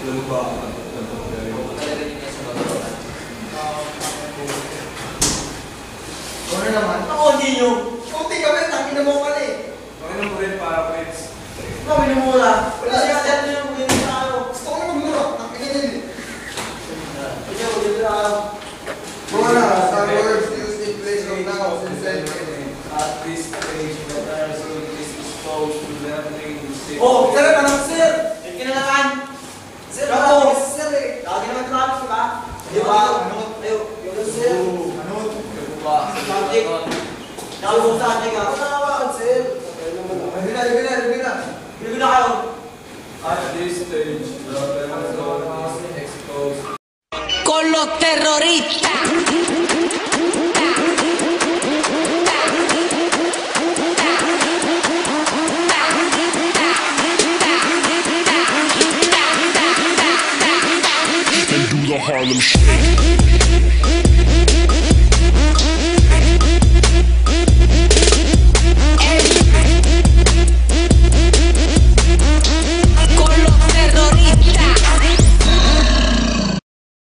Alam mo ba? Ano naman? Ako, hindi nyo. Kunti kami, tangin na mo ka eh. Pakailan mo rin para friends. Kami na mura. Wala siya, dyan nyo yung mga sa ano. Gusto ko na magmura. Tangin na yun. Ikaw, dyan na ako. Muna, some words used in place of nouns and sentences. At this stage, the person is exposed to learning the Oh, sir, anong sir? Yung kinalakan. Sir, ako. Sir eh. Lagi naman traffic, di ba? Di ba? Ano? Ayo, yung sir. Ano? Traffic. Nalubog sa atin ka. Ano naman, sir? Libina, libina. Bilibin na kayo. At this stage, the person is exposed con los terroristas. And do the Harlem Shake.